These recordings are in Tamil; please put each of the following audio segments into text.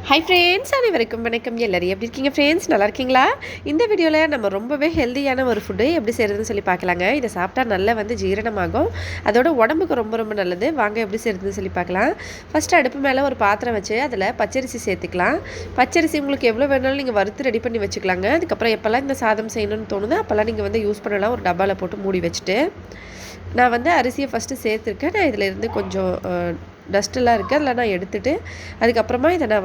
ஹை ஃப்ரெண்ட்ஸ், அனைவருக்கும் வணக்கம். எல்லாரும் எப்படி இருக்கீங்க ஃப்ரெண்ட்ஸ்? நல்லா இருக்கீங்களா? இந்த வீடியோவில் நம்ம ரொம்பவே ஹெல்த்தியான ஒரு ஃபுட்டு எப்படி செய்கிறதுன்னு சொல்லி பார்க்கலாங்க. இதை சாப்பிட்டா நல்லா ஜீரணமாகும். அதோட உடம்புக்கு ரொம்ப ரொம்ப நல்லது. வாங்க எப்படி செய்கிறதுன்னு சொல்லி பார்க்கலாம். ஃபஸ்ட்டு அடுப்பு மேலே ஒரு பாத்திரம் வச்சு அதில் பச்சரிசி சேர்த்துக்கலாம். பச்சரிசி உங்களுக்கு எவ்வளோ வேணாலும் நீங்கள் வறுத்து ரெடி பண்ணி வச்சுக்கலாங்க. அதுக்கப்புறம் எப்போல்லாம் இந்த சாதம் செய்யணும்னு தோணுதோ அப்போல்லாம் நீங்கள் யூஸ் பண்ணலாம். ஒரு டப்பாவில் போட்டு மூடி வச்சுட்டு நான் அரிசியை ஃபஸ்ட்டு சேர்த்துருக்கேன். நான் இதில் இருந்து கொஞ்சம் டஸ்ட்டெல்லாம் இருக்குது, அதில் நான் எடுத்துகிட்டு அதுக்கப்புறமா இதை நான்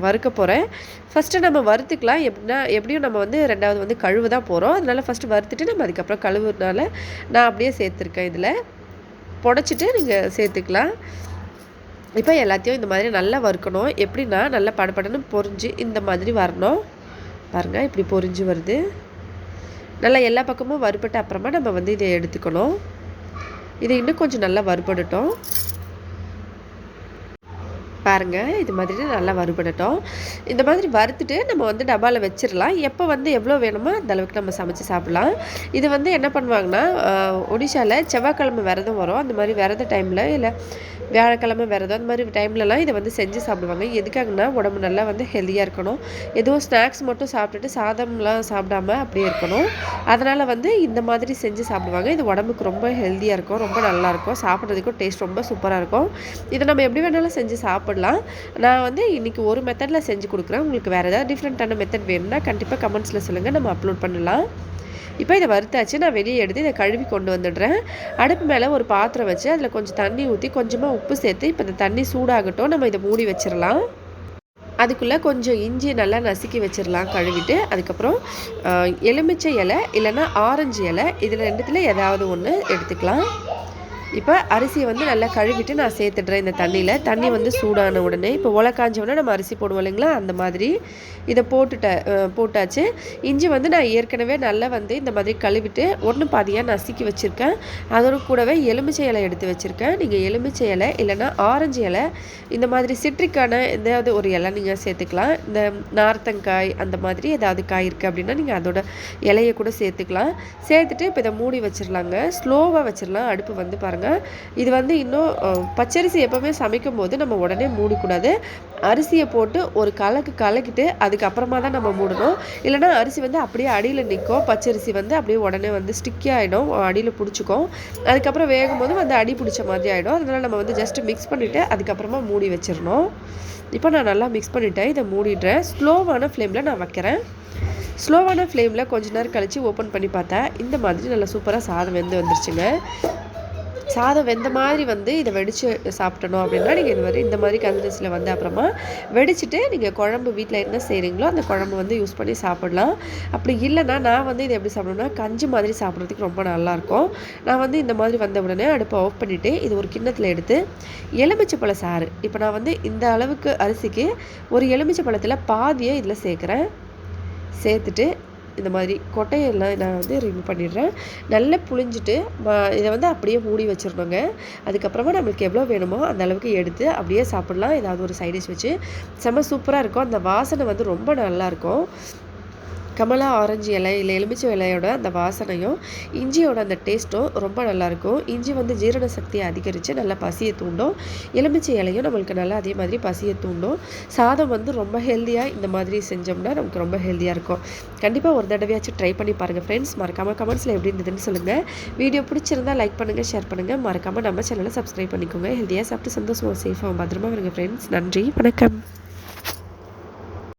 வறுக்க போகிறேன். ஃபஸ்ட்டு நம்ம வறுத்துக்கலாம். எப்படியும் நம்ம ரெண்டாவது கழுவு தான் போகிறோம். அதனால் ஃபஸ்ட்டு வறுத்துட்டு நம்ம அதுக்கப்புறம் கழுவுறதுனால நான் அப்படியே சேர்த்துருக்கேன். இதில் புடச்சிட்டு நீங்கள் சேர்த்துக்கலாம். இப்போ எல்லாத்தையும் இந்த மாதிரி நல்லா வறுக்கணும். எப்படின்னா நல்லா படப்படன்னு பொரிஞ்சு இந்த மாதிரி வரணும். பாருங்கள், இப்படி பொரிஞ்சு வருது. நல்லா எல்லா பக்கமும் வறுபட்டு அப்புறமா நம்ம இதை எடுத்துக்கணும். இதை இன்னும் கொஞ்சம் நல்லா வறுபடட்டும். பாருங்கள், இது மாதிரி நல்லா வறுபடட்டும். இந்த மாதிரி வறுத்துட்டு நம்ம டப்பாவில் வச்சிடலாம். எப்போ எவ்வளோ வேணுமோ அந்த அளவுக்கு நம்ம சமைச்சு சாப்பிட்லாம். இது என்ன பண்ணுவாங்கன்னா, ஒடிஷாவில் செவ்வாய்க்கிழமை விரதம் வரும். அந்த மாதிரி விரத டைமில் இல்லை வியாழக்கிழமை விரதம் அந்த மாதிரி டைம்லலாம் இதை செஞ்சு சாப்பிடுவாங்க. எதுக்காகனா உடம்பு நல்லா ஹெல்த்தியாக இருக்கணும். எதுவும் ஸ்நாக்ஸ் மட்டும் சாப்பிட்டுட்டு சாதம்லாம் சாப்பிடாம அப்படியே இருக்கணும். அதனால் இந்த மாதிரி செஞ்சு சாப்பிடுவாங்க. இது உடம்புக்கு ரொம்ப ஹெல்த்தியாக இருக்கும், ரொம்ப நல்லாயிருக்கும். சாப்பிட்றதுக்கும் டேஸ்ட் ரொம்ப சூப்பராக இருக்கும். இதை நம்ம எப்படி வேணாலும் செஞ்சு சாப்பிட்லாம். நான் இன்றைக்கி ஒரு மெத்தடில் செஞ்சு கொடுக்குறேன். உங்களுக்கு வேறு ஏதாவது டிஃப்ரெண்ட்டான மெத்தட் வேணும்னா கண்டிப்பாக கமெண்ட்ஸில் சொல்லுங்கள், நம்ம அப்லோட் பண்ணலாம். இப்போ இதை வறுத்தாச்சு. நான் வெளியே எடுத்து இதை கழுவி கொண்டு வந்துடுறேன். அடுப்பு மேலே ஒரு பாத்திரம் வச்சு அதில் கொஞ்சம் தண்ணி ஊற்றி கொஞ்சமாக உப்பு சேர்த்து இப்போ இந்த தண்ணி சூடாகட்டும். நம்ம இதை மூடி வச்சிடலாம். அதுக்குள்ளே கொஞ்சம் இஞ்சி நல்லா நசுக்கி வச்சிடலாம் கழுவிட்டு. அதுக்கப்புறம் எலுமிச்சை இலை இல்லைன்னா ஆரஞ்சு இலை, இதில் ரெண்டுத்தில் ஏதாவது ஒன்று எடுத்துக்கலாம். இப்போ அரிசியை நல்லா கழுவிட்டு நான் சேர்த்துடுறேன் இந்த தண்ணியில். தண்ணி சூடான உடனே இப்போ ஒலை காஞ்சோடனே நம்ம அரிசி போடுவோம் இல்லைங்களா, அந்த மாதிரி இதை போட்டாச்சு. இஞ்சி நான் ஏற்கனவே நல்லா இந்த மாதிரி கழுவிட்டு ஒன்று பாதியாக நசுக்கி வச்சுருக்கேன். அதோட கூடவே எலுமிச்சை இலை எடுத்து வச்சுருக்கேன். நீங்கள் எலுமிச்சை இலை இல்லைன்னா ஆரஞ்சு இலை இந்த மாதிரி சிட்ரிக்கான ஏதாவது ஒரு இலை நீங்கள் சேர்த்துக்கலாம். இந்த நார்த்தங்காய் அந்த மாதிரி ஏதாவது காய் இருக்குது அப்படின்னா நீங்கள் அதோட இலையை கூட சேர்த்துக்கலாம். சேர்த்துட்டு இப்போ இதை மூடி வச்சிடலாங்க. ஸ்லோவாக வச்சிடலாம். அடுப்பு பாருங்கள், இது இன்னும் பச்சரிசி எப்போவுமே சமைக்கும் போது நம்ம உடனே மூடக்கூடாது. அரிசியை போட்டு ஒரு கலக்கிட்டு அதுக்கப்புறமா தான் நம்ம மூடணும். இல்லைனா அரிசி அப்படியே அடியில் நிற்கும். பச்சரிசி அப்படியே உடனே ஸ்டிக்கி ஆகிடும், அடியில் பிடிச்சிக்கும். அதுக்கப்புறம் வேகும் போது அடி பிடிச்ச மாதிரி ஆகிடும். அதனால் நம்ம ஜஸ்ட்டு மிக்ஸ் பண்ணிவிட்டு அதுக்கப்புறமா மூடி வச்சிடணும். இப்போ நான் நல்லா மிக்ஸ் பண்ணிவிட்டேன். இதை மூடிடுறேன். ஸ்லோவான ஃப்ளேமில் நான் வைக்கிறேன். ஸ்லோவான ஃப்ளேமில் கொஞ்ச நேரம் கழித்து ஓப்பன் பண்ணி பார்த்தா இந்த மாதிரி நல்லா சூப்பராக சாதம் வந்துருச்சுங்க. சாதம் வெந்த மாதிரி இதை வெடித்து சாப்பிட்டணும் அப்படின்னா நீங்கள் இந்த மாதிரி கன்சிஸ்டன்சியில் அப்புறமா வெடிச்சிட்டு நீங்கள் குழம்பு வீட்டில் என்ன செய்கிறீங்களோ அந்த குழம்பு யூஸ் பண்ணி சாப்பிடலாம். அப்படி இல்லைன்னா நான் இதை எப்படி சாப்பிடணும்னா கஞ்சி மாதிரி சாப்பிட்றதுக்கு ரொம்ப நல்லாயிருக்கும். நான் இந்த மாதிரி வந்த உடனே அடுப்பை ஆஃப் பண்ணிவிட்டு இது ஒரு கிண்ணத்தில் எடுத்து எலுமிச்சை பழ சாறு, இப்போ நான் இந்த அளவுக்கு அரிசிக்கு ஒரு எலுமிச்சை பழத்தில் பாதியை இதில் சேர்க்குறேன். சேர்த்துட்டு இந்த மாதிரி கொட்டையெல்லாம் நான் ரிமூவ் பண்ணிடுறேன். நல்லா புழிஞ்சிட்டு இதை அப்படியே மூடி வச்சிடணுங்க. அதுக்கப்புறமா நம்மளுக்கு எவ்வளோ வேணுமோ அந்த அளவுக்கு எடுத்து அப்படியே சாப்பிட்லாம். ஏதாவது ஒரு சைடிஷ் வச்சு செம்ம சூப்பராக இருக்கும். அந்த வாசனை ரொம்ப நல்லாயிருக்கும். கமலா ஆரஞ்சு இலை இல்லை எலுமிச்சை இலையோட அந்த வாசனையும் இஞ்சியோட அந்த டேஸ்ட்டும் ரொம்ப நல்லாயிருக்கும். இஞ்சி ஜீரண சக்தியை அதிகரித்து நல்லா பசியை தூண்டும். எலுமிச்சை இலையும் நம்மளுக்கு நல்லா அதே மாதிரி பசியை தூண்டும். சாதம் ரொம்ப ஹெல்த்தியாக இந்த மாதிரி செஞ்சோம்னா நமக்கு ரொம்ப ஹெல்த்தியாக இருக்கும். கண்டிப்பாக ஒரு தடவையாச்சும் ட்ரை பண்ணி பாருங்கள் ஃப்ரெண்ட்ஸ். மறக்காமல் கமெண்ட்ஸில் எப்படி இருந்ததுன்னு சொல்லுங்கள். வீடியோ பிடிச்சிருந்தால் லைக் பண்ணுங்கள், ஷேர் பண்ணுங்கள். மறக்காமல் நம்ம சேனலை சப்ஸ்கிரைப் பண்ணிக்கோங்க. ஹெல்த்தியாக சாப்பிட்டு சந்தோஷமாக சேஃபாக பத்திரமா வருங்க ஃப்ரெண்ட்ஸ். நன்றி, வணக்கம்.